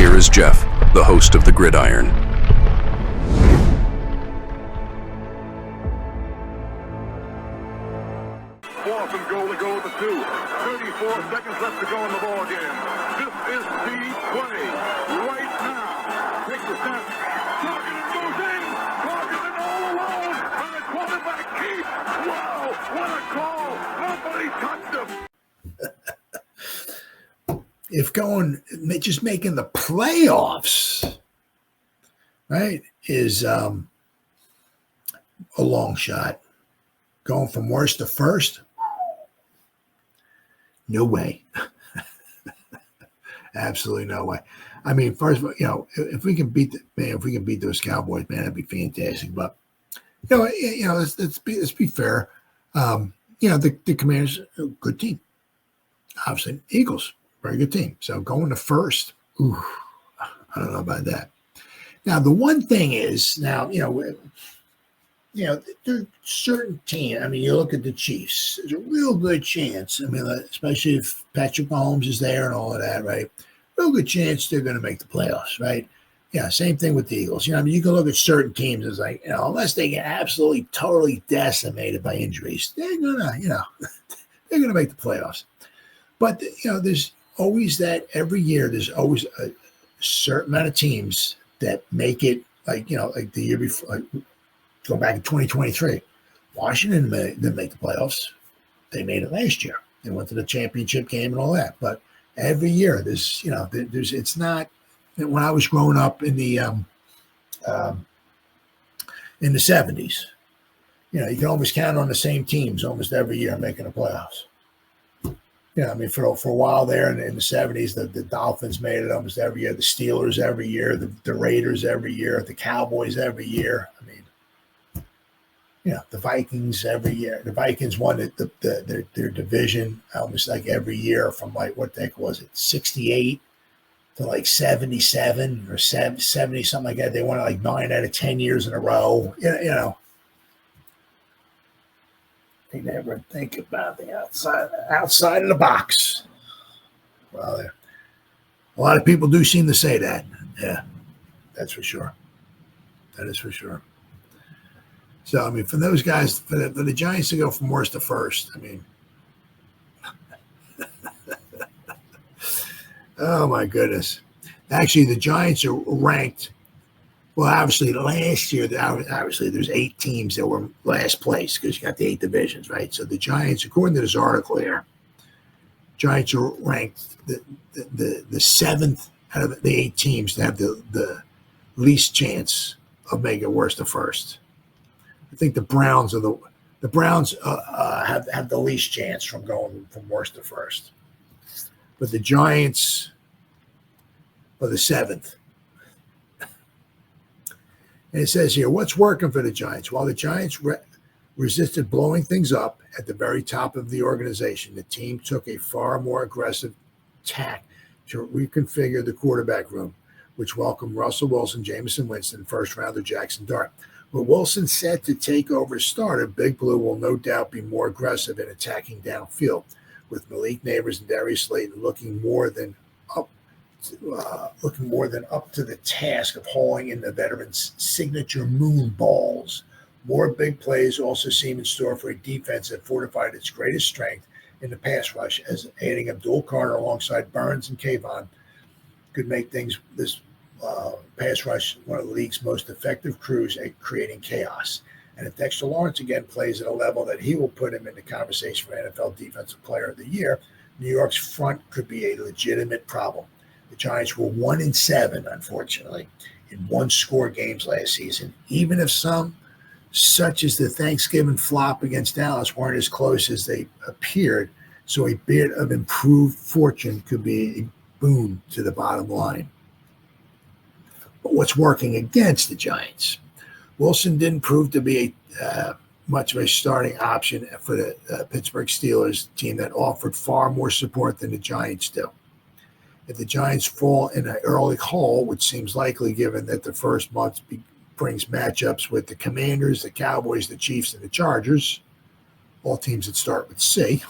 here is Jeff, the host of the Gridiron. Fourth and goal to go with the 2. 34 seconds left to go in the ball game. This is the play right now. Takes the snap. Targeted goes in. Targeted all alone. And the quarterback keeps. Wow, what a call. Nobody touched him. If just making the playoffs, right, is a long shot. Going from worst to first, no way. Absolutely no way. I mean, first of all, if we can beat those Cowboys, man, that'd be fantastic. But let's be fair. The Commanders, a good team. Obviously, Eagles, very good team. So going to first, I don't know about that. Now, the one thing is, there are certain teams. I mean, you look at the Chiefs. There's a real good chance. I mean, especially if Patrick Mahomes is there and all of that, right? Real good chance they're going to make the playoffs, right? Yeah, same thing with the Eagles. You can look at certain teams as like, unless they get absolutely, totally decimated by injuries, they're gonna make the playoffs. But there's always that every year. There's always a certain amount of teams that make it. Like the year before. Go back in 2023, Washington didn't make the playoffs. They made it last year. They went to the championship game and all that. But every year, it's not. When I was growing up in the 70s, you can almost count on the same teams almost every year making the playoffs. I mean, for a while there in the 70s, the Dolphins made it almost every year. The Steelers every year. The Raiders every year. The Cowboys every year. I mean. The Vikings every year. The Vikings won their division almost like every year from like, what the heck was it, 68 to like 77 or 70, something like that. They won it like 9 out of 10 years in a row. They never think about the outside of the box. Well, a lot of people do seem to say that. Yeah, that's for sure. That is for sure. So, I mean, for those guys, for the Giants to go from worst to first, I mean, oh, my goodness. Actually, the Giants are ranked. Well, obviously, last year, there's 8 teams that were last place because you got the 8 divisions, right? So the Giants, according to this article here, Giants are ranked the 7th out of the 8 teams to have the least chance of making it worst to first. I think the Browns have the least chance from going from worst to first, but the Giants are the 7th. And it says here, what's working for the Giants? While the Giants resisted blowing things up at the very top of the organization, the team took a far more aggressive tack to reconfigure the quarterback room, which welcomed Russell Wilson, Jameis, and Winston, first rounder Jaxson Dart. With Wilson set to take over as starter, Big Blue will no doubt be more aggressive in attacking downfield, with Malik Neighbors and Darius Slayton looking more than up to the task of hauling in the veterans' signature moon balls. More big plays also seem in store for a defense that fortified its greatest strength in the pass rush, as adding Abdul Carter alongside Burns and Kayvon could make this pass rush one of the league's most effective crews at creating chaos. And if Dexter Lawrence again plays at a level that he will put him in the conversation for NFL Defensive Player of the Year, New York's front could be a legitimate problem. The Giants were 1-7, unfortunately, in one-score games last season, even if some, such as the Thanksgiving flop against Dallas, weren't as close as they appeared. So a bit of improved fortune could be a boon to the bottom line. But what's working against the Giants? Wilson didn't prove to be much of a starting option for the Pittsburgh Steelers team that offered far more support than the Giants do. If the Giants fall in an early hole, which seems likely given that the first month brings matchups with the Commanders, the Cowboys, the Chiefs, and the Chargers, all teams that start with C,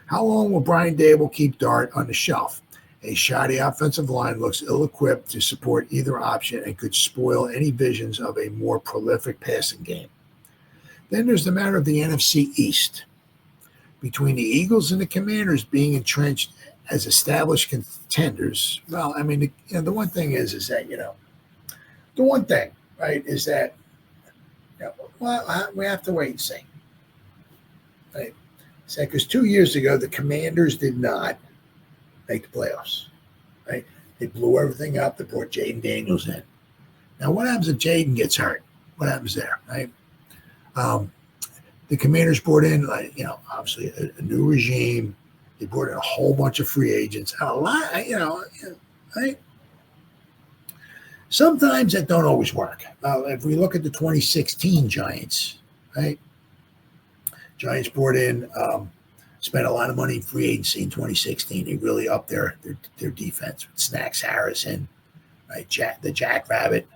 how long will Brian Dable keep Dart on the shelf? A shoddy offensive line looks ill-equipped to support either option and could spoil any visions of a more prolific passing game. Then there's the matter of the NFC East. Between the Eagles and the Commanders being entrenched as established contenders, well, I mean, the one thing is that, the one thing, right, is that, well, we have to wait and see. Right? Because 2 years ago, the Commanders did not make the playoffs. Right? They blew everything up. They brought Jaden Daniels in. Now, what happens if Jaden gets hurt? What happens there? Right? The Commanders brought in, obviously a new regime. They brought in a whole bunch of free agents. A lot, right? Sometimes that don't always work. If we look at the 2016 Giants, right? Giants brought in, spent a lot of money in free agency in 2016. They really upped their defense with Snacks Harrison, right? The Jackrabbit,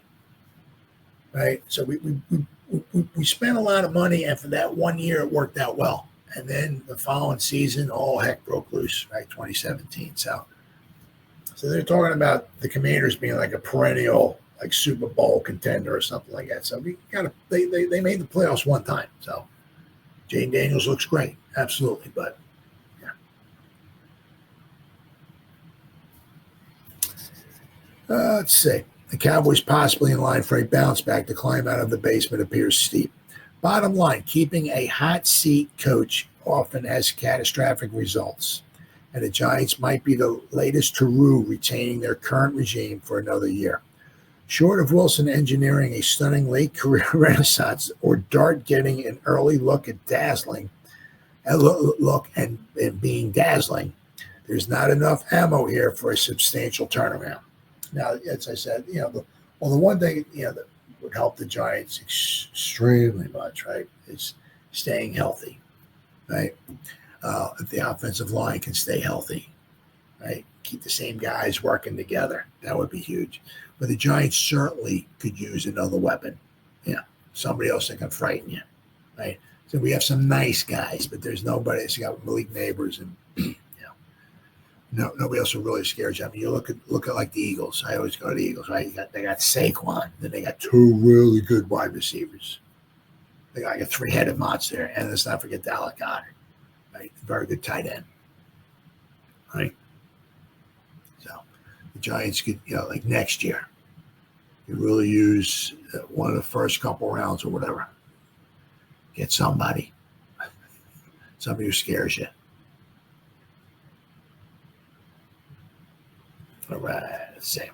right? So we spent a lot of money, and for that 1 year, it worked out well. And then the following season, all heck broke loose, right? 2017. So they're talking about the Commanders being like a perennial, like Super Bowl contender or something like that. So they made the playoffs one time. So Jaden Daniels looks great, absolutely. But yeah. Let's see. The Cowboys possibly in line for a bounce back. The climb out of the basement appears steep. Bottom line, keeping a hot seat coach often has catastrophic results. And the Giants might be the latest Taru retaining their current regime for another year. Short of Wilson engineering a stunning late career renaissance or Dart getting an early look at and being dazzling, there's not enough ammo here for a substantial turnaround. Now, as I said, the one thing that would help the Giants extremely much, right, is staying healthy, right? If the offensive line can stay healthy, right, keep the same guys working together, that would be huge. But the Giants certainly could use another weapon, somebody else that can frighten you, right? So we have some nice guys, but there's nobody. It's got Malik Neighbors and nobody else who really scares you. I mean, you look at like the Eagles. I always go to the Eagles, right? They got Saquon, then they got two really good wide receivers. They got like a three-headed monster, and let's not forget Abdul Carter. Right, very good tight end. Right, so the Giants could, like next year, you really use one of the first couple rounds or whatever. Get somebody who scares you. All right, let's see.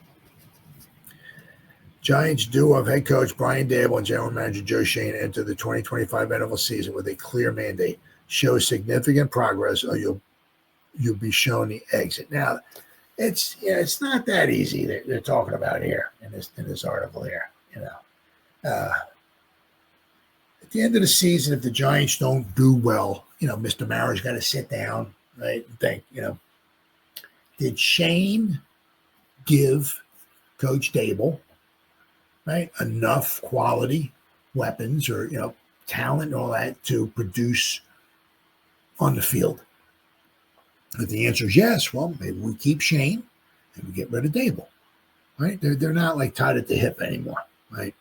Giants duo of head coach Brian Daboll and general manager Joe Schoen enter the 2025 NFL season with a clear mandate. Show significant progress or you'll be shown the exit. Now, it's not that easy they're talking about here in this article here. At the end of the season, if the Giants don't do well, Mr. Mara's got to sit down, right, and think, did Shane give Coach Daboll, right, enough quality weapons or talent and all that to produce on the field? If the answer is yes, well, maybe we keep Shane and we get rid of Daboll, right? They're not like tied at the hip anymore, right?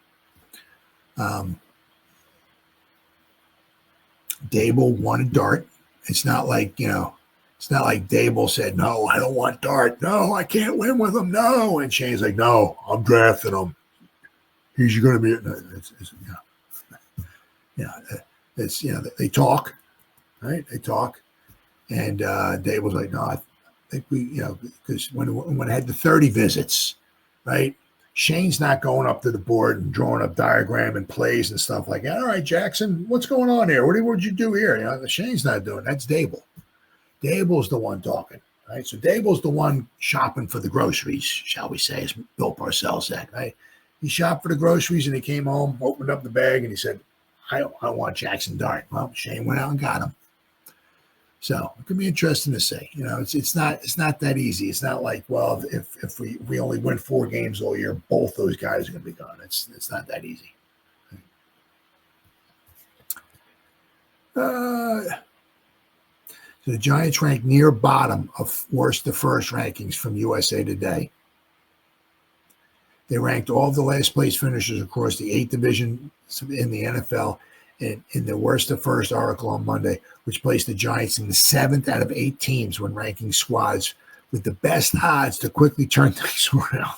Daboll wanted Dart. It's not like Daboll said, no, I don't want Dart. No, I can't win with him. No. And Shane's like, no, I'm drafting him. He's going to be, they talk. Right, they talk, and Daboll's like, no, I think we, because when I had the 30 visits, right, Shane's not going up to the board and drawing up diagram and plays and stuff like that. All right, Jaxson, what's going on here? What'd you do here? Shane's not doing that. That's Daboll. Daboll's the one talking, right? So Daboll's the one shopping for the groceries, shall we say, as Bill Parcells said, right? He shopped for the groceries and he came home, opened up the bag, and he said, I want Jaxson Dart. Well, Shane went out and got him. So it could be interesting to see. It's not that easy. It's not like, well, if we only win 4 games all year, both those guys are going to be gone. It's not that easy. So So the Giants ranked near bottom of worst to first rankings from USA Today. They ranked all of the last place finishers across the 8 divisions in the NFL in the worst to first article on Monday, which placed the Giants in the 7th out of 8 teams when ranking squads with the best odds to quickly turn things around.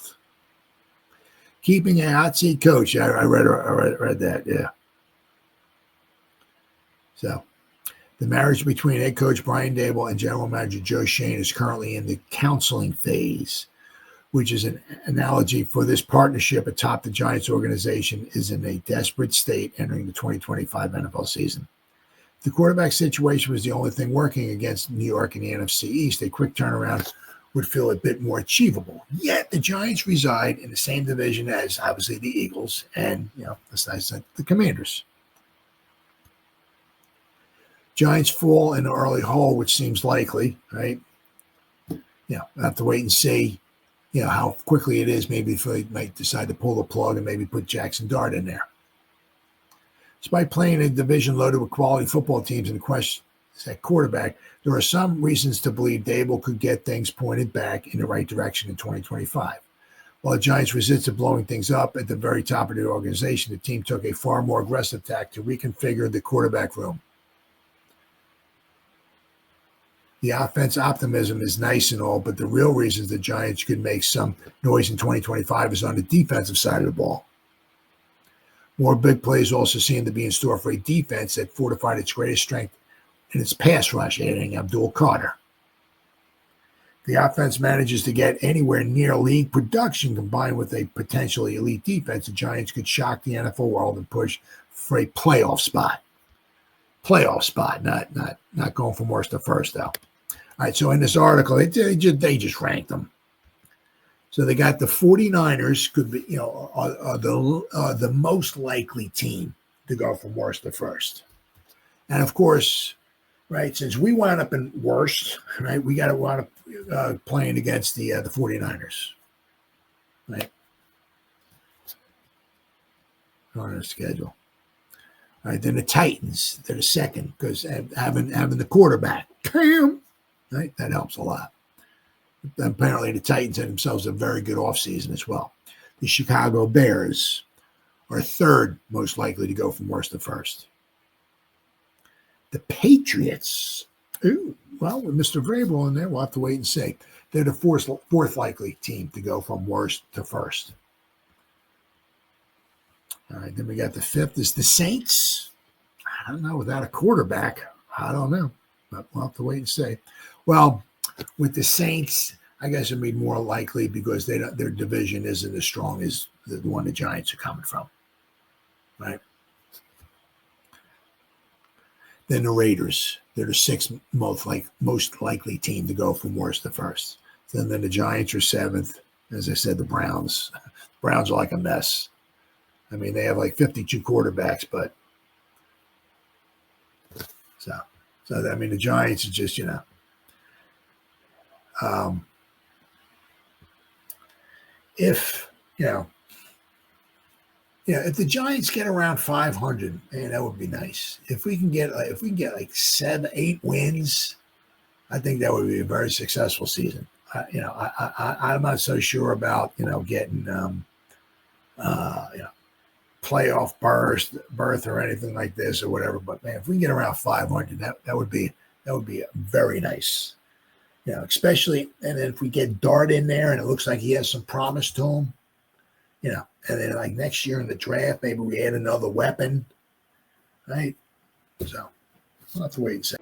Keeping a hot seat coach. I read that, yeah. So the marriage between head coach Brian Daboll and general manager Joe Schoen is currently in the counseling phase, which is an analogy for this partnership atop the Giants organization is in a desperate state entering the 2025 NFL season. If the quarterback situation was the only thing working against New York in the NFC East, a quick turnaround would feel a bit more achievable. Yet the Giants reside in the same division as obviously the Eagles and, the Commanders. Giants fall in the early hole, which seems likely, right? We'll have to wait and see, how quickly it is. Maybe if they might decide to pull the plug and maybe put Jaxson Dart in there. Despite playing a division loaded with quality football teams in the question at quarterback, there are some reasons to believe Daboll could get things pointed back in the right direction in 2025. While the Giants resisted blowing things up at the very top of the organization, the team took a far more aggressive tack to reconfigure the quarterback room. The offense optimism is nice and all, but the real reasons the Giants could make some noise in 2025 is on the defensive side of the ball. More big plays also seem to be in store for a defense that fortified its greatest strength in its pass rush, adding Abdul Carter. If the offense manages to get anywhere near league production combined with a potentially elite defense, the Giants could shock the NFL world and push for a playoff spot. Playoff spot, not going from worst to first, though. All right, so in this article, they just ranked them. So they got the 49ers could be, are the most likely team to go from worst to first. And of course, right, since we wound up in worst, right, we got to wind up playing against the 49ers, right, on our schedule. All right, then the Titans, they're the second because having the quarterback, right, that helps a lot. Apparently, the Titans had themselves a very good offseason as well. The Chicago Bears are third most likely to go from worst to first. The Patriots, with Mr. Vrabel in there, we'll have to wait and see. They're the fourth likely team to go from worst to first. All right, then we got the fifth is the Saints. I don't know, without a quarterback, I don't know, but we'll have to wait and see. Well, with the Saints, I guess it'd be more likely because their division isn't as strong as the one the Giants are coming from, right? Then the Raiders, they're the sixth most likely team to go from worst to first. Then the Giants are seventh. As I said, the Browns are like a mess. I mean, they have like 52 quarterbacks, but so I mean, the Giants are just, if the Giants get around 500, man, that would be nice. If we can get like 7-8 wins, I think that would be a very successful season. I'm not so sure about getting playoff berth or anything like this or whatever. But man, if we can get around 500, that would be very nice. Especially, and then if we get Dart in there and it looks like he has some promise to him, and then like next year in the draft, maybe we add another weapon, right? So we'll have to wait and see.